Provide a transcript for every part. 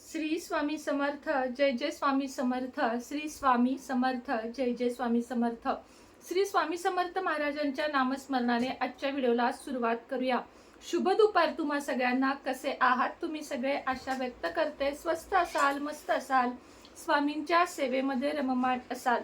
श्री स्वामी समर्थ, जय जय स्वामी समर्थ, श्री स्वामी समर्थ, जय जय स्वामी समर्थ. श्री स्वामी समर्थ महाराजांच्या नामस्मरणाने आजच्या व्हिडिओला सुरुवात करूया. शुभ दुपार तुम्हा सगळ्यांना. कसे आहात तुम्ही सगळे? आशा व्यक्त करते स्वस्त असाल, मस्त असाल, स्वामींच्या सेवेमध्ये रममाण असाल.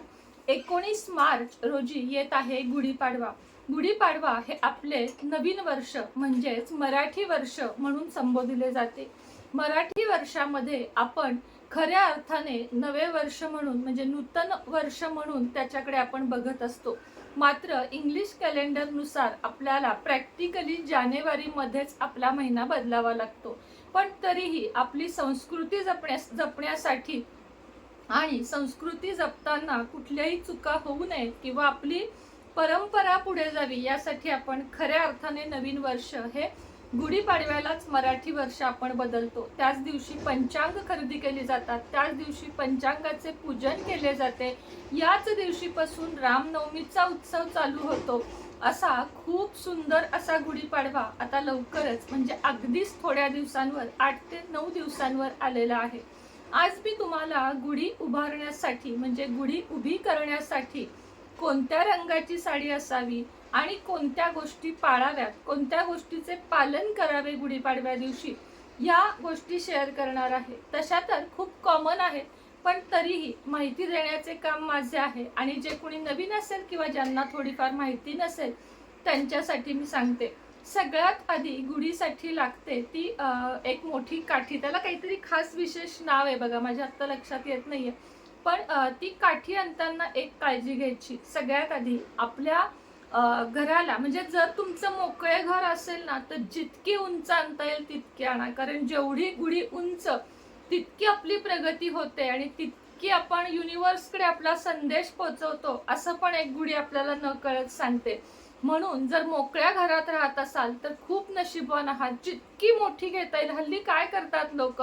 19 मार्च रोजी येत आहे गुढीपाडवा. गुढीपाडवा हे आपले नवीन वर्ष म्हणजेच मराठी वर्ष म्हणून संबोधले जाते. मराठी वर्षामध्ये आपण खऱ्या अर्थाने नवे वर्ष म्हणून म्हणजे नूतन वर्ष म्हणून त्याच्याकडे आपण बघत असतो. मात्र इंग्लिश कॅलेंडरनुसार आपल्याला प्रॅक्टिकली जानेवारीमध्येच आपला महिना बदलावा लागतो. पण तरीही आपली संस्कृती जपण्यासाठी आणि संस्कृती जपताना कुठल्याही चुका होऊ नये किंवा आपली परंपरा पुढे जावी यासाठी आपण खऱ्या अर्थाने नवीन वर्ष हे गुढीपाडव्यालाच मराठी वर्ष आपण बदलतो. त्याच दिवशी पंचांग खरेदी केली जातात, त्याच दिवशी पंचांगाचे पूजन केले जाते. याच दिवशीपासून रामनवमीचा उत्सव चालू होतो. असा खूप सुंदर असा गुढीपाडवा आता लवकरच म्हणजे अगदीच थोड्या दिवसांवर 8 ते 9 दिवसांवर आलेला आहे. आज मी तुम्हाला गुढी उभारण्यासाठी म्हणजे गुढी उभी करण्यासाठी कोणत्या रंगाची साडी असावी आणि कोणत्या गोष्टी पाळाव्यात, कोणत्या गोष्टीचे पालन करावे गुढीपाडव्या दिवशी, या गोष्टी शेअर करणार आहे. तशा तर खूप कॉमन आहेत, पण तरीही माहिती देण्याचे काम माझे आहे. आणि जे कोणी नवीन असेल किंवा ज्यांना थोडीफार माहिती नसेल त्यांच्यासाठी मी सांगते. सगळ्यात आधी गुढीसाठी लागते ती एक मोठी काठी. त्याला काहीतरी खास विशेष नाव आहे बघा, माझ्या आत्ता लक्षात येत नाहीये. पण ती काठी आणताना एक काळजी घ्यायची. सगळ्यात आधी आपल्या घराला म्हणजे जर तुमचं मोकळे घर असेल ना तर जितकी उंच आणता येईल तितकी आणा. कारण जेवढी गुढी उंच तितकी आपली प्रगती होते आणि तितकी आपण युनिव्हर्सकडे आपला संदेश पोहोचवतो असं पण एक गुढी आपल्याला न कळत सांगते. म्हणून जर मोकळ्या घरात राहत असाल तर खूप नशीबवान आहात. जितकी मोठी घेता येईल. हल्ली काय करतात लोक,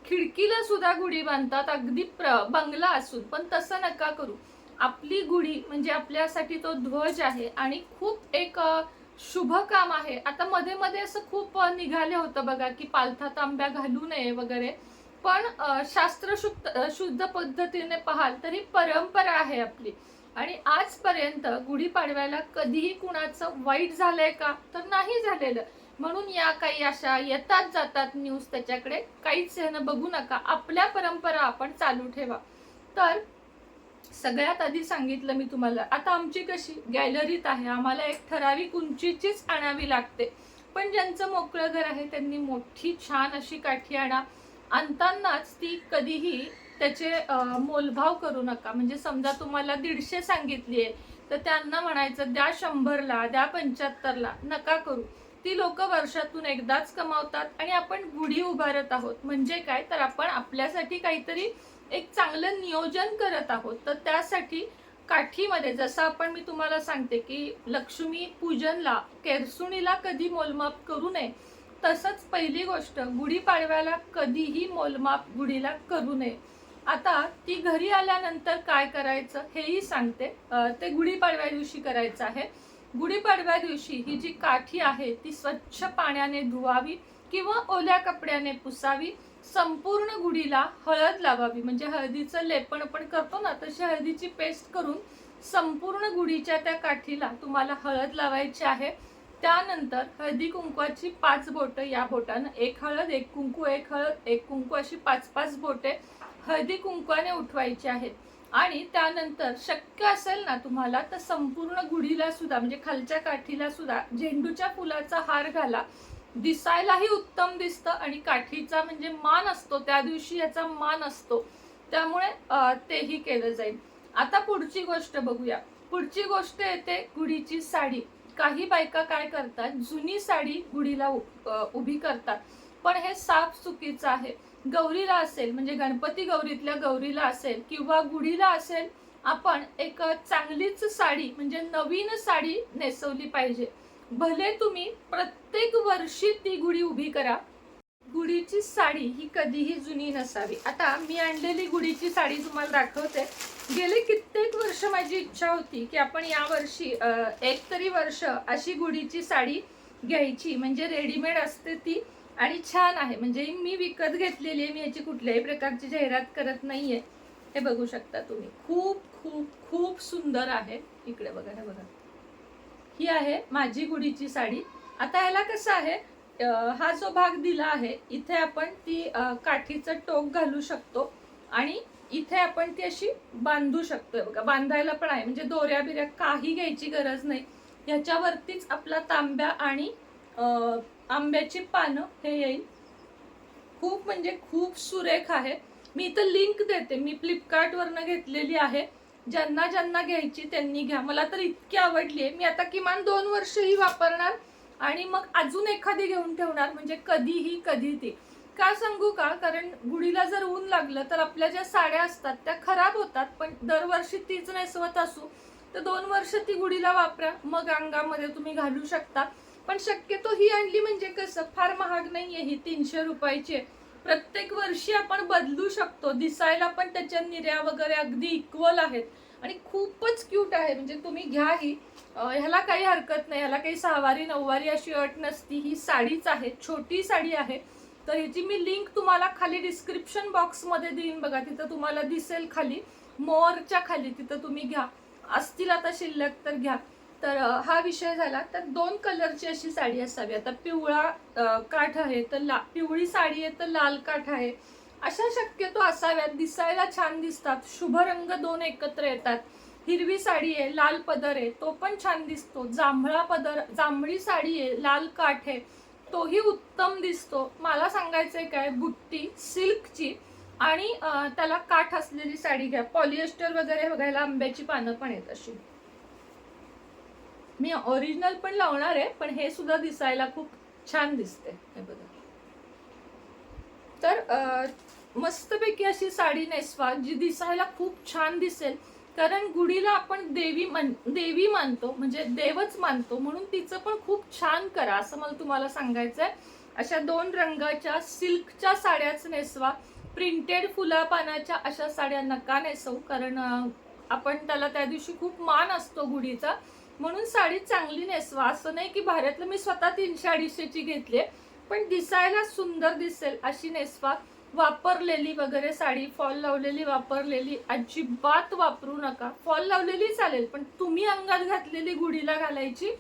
खिडकीला सुद्धा गुढी बांधतात, अगदी बंगला असून. पण तसं नका करू. आपली गुढी म्हणजे आपल्यासाठी तो ध्वज आहे आणि खूप एक शुभ काम आहे. आता मध्ये मध्ये असं खूप निघाले होतं बघा की पालथा तांब्या घालू नये वगैरे. पण शास्त्र शुद्ध पद्धतीने पाहाल तरी परंपरा आहे आपली. आणि आजपर्यंत गुढीपाडव्याला कधीही कुणाचं वाईट झालंय का तर नाही झालेलं. म्हणून या काही अशा येतात जातात न्यूज, त्याच्याकडे काहीच बघू नका. आपल्या परंपरा आपण चालू ठेवा. तर सगळ्यात आधी सांगितलं मी तुम्हाला, आता आमची कशी गॅलरीत आहे, आम्हाला एक ठराविक उंचीचीच आणावी लागते. पण ज्यांचं मोकळं घर आहे त्यांनी मोठी छान अशी काठी आणा. आणतानाच ती कधीही त्याचे मोलभाव करू नका. म्हणजे समजा तुम्हाला 150 सांगितली आहे तर त्यांना म्हणायचं द्या 100ला, द्या 75ला. नका करू. ती लोक वर्षातून एकदाच कमावतात आणि आपण गुढी उभारत आहोत म्हणजे काय तर आपण आपल्यासाठी काहीतरी एक चांगलं नियोजन करत आहोत. तर त्यासाठी काठीमध्ये जसं आपण मी तुम्हाला सांगते की लक्ष्मी पूजनला केरसुणीला कधी मोलमाप करू नये, तसंच पहिली गोष्ट गुढीपाडव्याला कधीही मोलमाप गुढीला करू नये. आता ती घरी आल्यानंतर काय करायचं हेही सांगते. ते गुढीपाडव्या दिवशी करायचं आहे. गुढीपाडव्या दिवशी ही जी काठी आहे ती स्वच्छ पाण्याने धुवावी किंवा ओल्या कपड्याने पुसावी. संपूर्ण गुढीला हळद लावावी. म्हणजे हळदीचं लेपण आपण करतो ना तशी हळदीची पेस्ट करून संपूर्ण गुढीच्या त्या काठीला तुम्हाला हळद लावायची आहे. त्यानंतर हळदी कुंकवाची 5 बोटं, या बोटानं एक हळद एक कुंकू, एक हळद एक कुंकू, अशी 5-5 बोटे हळदी कुंकवाने उठवायची आहेत. आणि त्यानंतर शक्य असेल ना तुम्हाला तर संपूर्ण गुढीला सुद्धा म्हणजे खालच्या काठीला सुद्धा झेंडूच्या फुलाचा हार घाला. दिसायलाही उत्तम दिसतं आणि काठीचा म्हणजे मान असतो त्या दिवशी, याचा मान असतो. त्यामुळे तेही केलं जाईल. आता पुढची गोष्ट बघूया. पुढची गोष्ट येते गुढीची साडी. काही बायका काय करतात, जुनी साडी गुढीला उभी करतात. पण हे साफ चुकीचं आहे. गौरीला असेल म्हणजे गणपती गौरीतल्या गौरीला असेल किंवा गुढीला असेल, आपण एक चांगलीच साडी म्हणजे नवीन साडी नेसवली पाहिजे. भले तुम्ही प्रत्येक वर्षी ती गुढी उभी करा, गुढीची साडी ही कधीही जुनी नसावी. आता मी आणलेली गुढीची साडी तुम्हाला दाखवते. गेले कित्येक वर्ष माझी इच्छा होती की आपण या वर्षी एक तरी वर्ष अशी गुढीची साडी घ्यायची. म्हणजे रेडीमेड असते ती आणि छान आहे, म्हणजे मी विकत घेतलेली आहे, मी याची कुठल्याही प्रकारची जाहिरात करत नाहीये. हे बघू शकता तुम्ही, खूप खूप खूप सुंदर आहे. इकडे बघा, हे बघा, ही आहे माझी गुढीची साडी. आता ह्याला कसं आहे, हा जो भाग दिला आहे इथे आपण ती काठीचं टोक घालू शकतो आणि इथे आपण ती अशी बांधू शकतोय बघा. बांधायला पण आहे, म्हणजे दोऱ्या बिऱ्या काही घ्यायची गरज नाही. ह्याच्यावरतीच आपला तांब्या आणि आंब्याची पानं हे येईल. खूप म्हणजे खूप सुरेख आहे. मी इथं लिंक देते, मी फ्लिपकार्ट वरनं घेतलेली आहे. ज्यांना ज्यांना घ्यायची त्यांनी घ्या. मला तर इतकी आवडली आहे, मी आता किमान 2 वर्ष ही वापरणार आणि मग अजून एखादी घेऊन ठेवणार, म्हणजे कधीही कधी ती. का सांगू का, कारण गुढीला जर ऊन लागलं तर आपल्या ज्या साड्या असतात त्या खराब होतात. पण दरवर्षी तीच नेसवत असू तर 2 वर्ष ती गुढीला वापरा, मग अंगामध्ये तुम्ही घालू शकता. पण शक्यतो ही आणली म्हणजे कसं, फार महाग नाहीये ही, 300 रुपयाची आहे. प्रत्येक वर्षी आपण बदलू शकतो, दिसायला पण त्याच्या निर्या वगैरे अगदी इक्वल आहेत आणि खूपच क्यूट आहे. म्हणजे तुम्ही घ्या ही, ह्याला काही हरकत नाही. ह्याला काही 6वारी 9वारी अशी अट नसती, ही साडीच आहे, छोटी साडी आहे. तर ह्याची मी लिंक तुम्हाला खाली डिस्क्रिप्शन बॉक्स मध्ये देईन बघा, तिथं तुम्हाला दिसेल खाली, मोरच्या खाली, तिथं तुम्ही घ्या. असतील आता शिल्लक तर घ्या. तर हा विषय झाला. तर 2 कलरची अशी साडी असावी. आता पिवळा काठ आहे तर पिवळी साडी आहे तर लाल काठ आहे, अशा शक्यतो असाव्यात, दिसायला छान दिसतात. शुभ रंग 2 एकत्र येतात. हिरवी साडी आहे, लाल पदर आहे, तो पण छान दिसतो. जांभळा पदर, जांभळी साडी आहे, लाल काठ आहे, तोही उत्तम दिसतो. मला सांगायचंय काय, बुट्टी सिल्कची आणि त्याला काठ असलेली साडी घ्या. पॉलिएस्टर वगैरे बघायला आंब्याची पानं पण आहेत अशी. मी ओरिजिनल पण लावणार आहे, पण हे सुद्धा दिसायला खूप छान दिसते. हे बघा, तर मस्तपैकी अशी साडी नेसवा जी दिसायला खूप छान दिसेल. कारण गुढीला आपण देवी मानतो, म्हणजे देवच मानतो, म्हणून तिचं पण खूप छान करा असं मला तुम्हाला सांगायचंय. अशा 2 रंगाच्या सिल्कच्या साड्याच नेसवा. प्रिंटेड फुला पानाच्या अशा साड्या नका नेसवू, कारण आपण त्याला त्या दिवशी खूप मान असतो गुढीचा, म्हणून साडी चांगली नेसवा. असं नाही की भारतला मी स्वतः 300-250ची घेतली, पण दिसायला सुंदर दिसेल अशी नेसवा. वापरलेली वगैरे साडी, फॉल लावलेली वापरलेली अजिबात वापरू नका. फॉल लावलेली चालेल, पण तुम्ही अंगात घातलेली गुढीला घालायची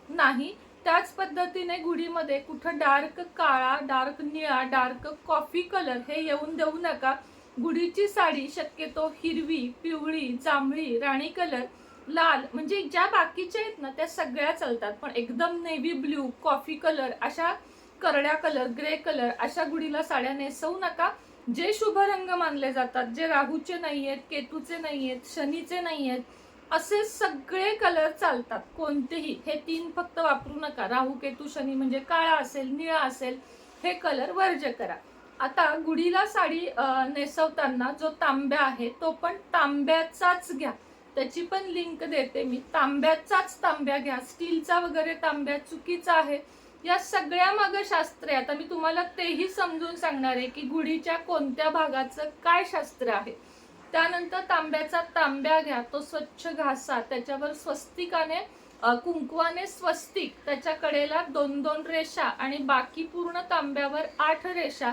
नाही. त्याच पद्धतीने गुढीमध्ये कुठं डार्क काळा, डार्क निळा, डार्क कॉफी कलर हे येऊन देऊ नका. गुढीची साडी शक्यतो हिरवी, पिवळी, जांभळी, राणी कलर, लाल, म्हणजे ज्या बाकीच्या आहेत ना त्या सगळ्या चालतात, पण एकदम नेव्ही ब्ल्यू, कॉफी कलर, अशा करड्या कलर, ग्रे कलर अशा गुढीला साड्या नेसवू नका. जे शुभ रंग मानले जातात, जे राहूचे नाहीयेत, केतूचे नाहीयेत, शनीचे नाहीयेत, असे सगळे कलर चालतात. कोणतेही हे 3 फक्त वापरू नका. राहू, केतू, शनी म्हणजे काळा असेल, निळा असेल, हे कलर वर्ज्य करा. आता गुढीला साडी नेसवताना जो तांब्या आहे तो पण तांब्याचाच घ्या. त्याची पण लिंक देते मी. तांब्याचाच तांब्या घ्या. स्टीलचा वगैरे तांब्या चुकीचा आहे. या सगळ्या मागे शास्त्र आहे. आता मी तुम्हाला तेही समजून सांगणार आहे की गुढीच्या कोणत्या भागाचं काय शास्त्र आहे. त्यानंतर तांब्याचा तांब्या घ्या, तो स्वच्छ घासा, त्याच्यावर स्वस्तिकाने कुंकवाने स्वस्तिक, त्याच्या कडेला 2-2 रेषा आणि बाकी पूर्ण तांब्यावर 8 रेषा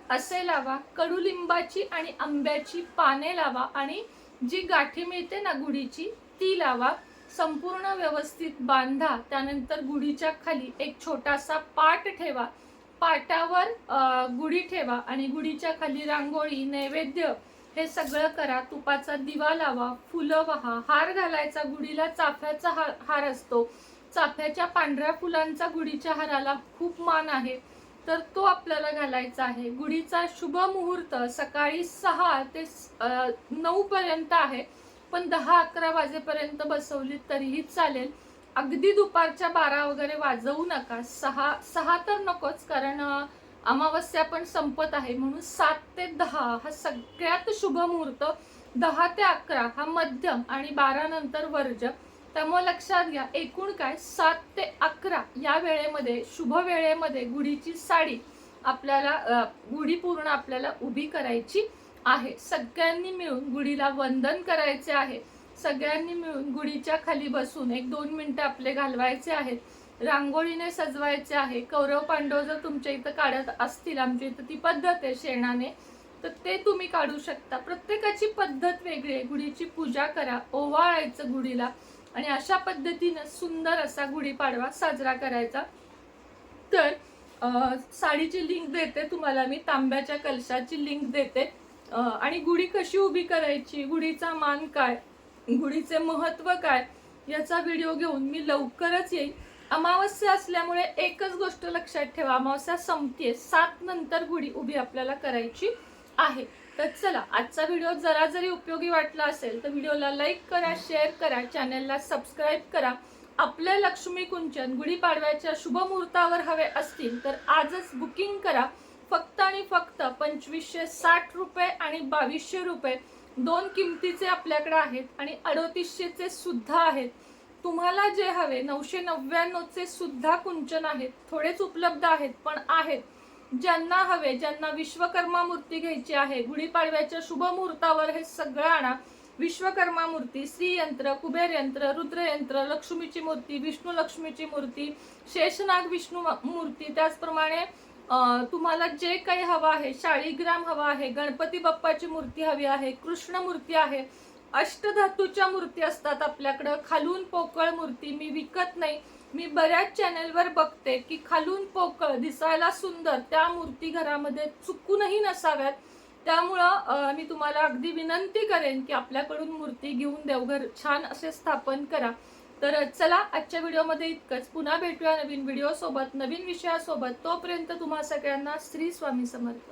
असे लावा. कडुलिंबाची आणि आंब्याची पाने लावा आणि जी गाठी मिळते ना गुढीची ती लावा. संपूर्ण व्यवस्थित बांधा. त्यानंतर गुढीच्या खाली एक छोटासा पाट ठेवा. पाटावर गुढी ठेवा आणि गुढीच्या खाली रांगोळी, नैवेद्य हे सगळं करा. तुपाचा दिवा लावा, फुलं वाहा, हार घालायचा. गुढीला चाफ्याचा हार असतो. चाफ्याच्या पांढऱ्या फुलांचा गुढीच्या हाराला खूप मान आहे, तर तो आपल्याला घालायचा आहे. गुढीचा शुभ मुहूर्त सकाळी 6 ते 9 पर्यंत आहे, पण 10-11 वाजेपर्यंत बसवली तरीही चालेल. अगदी दुपारच्या 12 वगैरे वाजवू नका. 6 तर नकोच, कारण अमावस्या पण संपत आहे, म्हणून 7 ते 10 हा सगळ्यात शुभ मुहूर्त. 10 ते 11 हा मध्यम आणि 12 नंतर वर्ज्य. त्यामुळे लक्षात घ्या, एकूण काय 7 ते 11 या वेळेमध्ये, शुभ वेळेमध्ये गुढीची साडी आपल्याला गुढी पूर्ण आपल्याला उभी करायची आहे. सगळ्यांनी मिळून गुढीला वंदन करायचे आहे. सगळ्यांनी मिळून गुढीच्या खाली बसून 1-2 मिनिटं आपले घालवायचे आहेत. रांगोळीने सजवायचे आहे. कौरव पांडव जर तुमच्या इथं काढत असतील, आमच्या इथं ती पद्धत आहे शेणाने, तर ते तुम्ही काढू शकता. प्रत्येकाची पद्धत वेगळी आहे. गुढीची पूजा करा, ओवाळायचं गुढीला आणि अशा पद्धतीनं सुंदर असा गुढीपाडवा साजरा करायचा. तर साडीची लिंक देते तुम्हाला मी, तांब्याच्या कलशाची लिंक देते. आणि गुढी कशी उभी करायची, गुढीचा मान काय, गुढीचे महत्व काय, याचा व्हिडिओ घेऊन मी लवकरच येईल. अमावस्या असल्यामुळे एकच गोष्ट लक्षात ठेवा, अमावस्या संपते, 7 नंतर गुढी उभी आपल्याला करायची आहे. तर चला, आजचा व्हिडिओ जरा जरी उपयोगी वाटला असेल तर व्हिडिओला लाईक करा, शेअर करा, चॅनलला सबस्क्राईब करा. आपले लक्ष्मी कुंचन गुढीपाडव्याच्या शुभ मुहूर्तावर हवे असतील तर आजच बुकिंग करा. फक्त आणि फक्त 2560 रुपये आणि 2200 रुपये दोन किमतीचे आपल्याकडे आहेत आणि 3800चे सुद्धा आहेत. तुम्हाला जे हवे 999चे सुद्धा कुंचन आहेत. थोडेच उपलब्ध आहेत पण आहेत. ज्यांना हवे, ज्यांना विश्वकर्मा मूर्ती घ्यायची आहे गुढीपाडव्याच्या शुभ मुहूर्तावर, हे सगळं आणा. विश्वकर्मा मूर्ती, श्रीयंत्र, कुबेर यंत्र, रुद्रयंत्र, लक्ष्मीची मूर्ती, विष्णू लक्ष्मीची मूर्ती, शेषनाग विष्णू मूर्ती, त्याचप्रमाणे तुम्हाला जे काही हवं आहे, शाळीग्राम हवा आहे, गणपती बाप्पाची मूर्ती हवी आहे, कृष्ण मूर्ती आहे, अष्टधातूच्या मूर्ती असतात आपल्याकडं. खालून पोकळ मूर्ती मी विकत नाही. मी बऱ्याच चॅनलवर बघते की खालून पोकळ दिसायला सुंदर त्या मूर्ती घरामध्ये चुकूनही नसाव्यात. त्यामुळं मी तुम्हाला अगदी विनंती करेन की आपल्याकडून मूर्ती घेऊन देवघर छान असे स्थापन करा. तर चला, आजच्या व्हिडिओमध्ये इतकंच. पुन्हा भेटूया नवीन व्हिडिओ सोबत, नवीन विषयासोबत. तोपर्यंत तुम्हा सगळ्यांना श्री स्वामी समर्थ.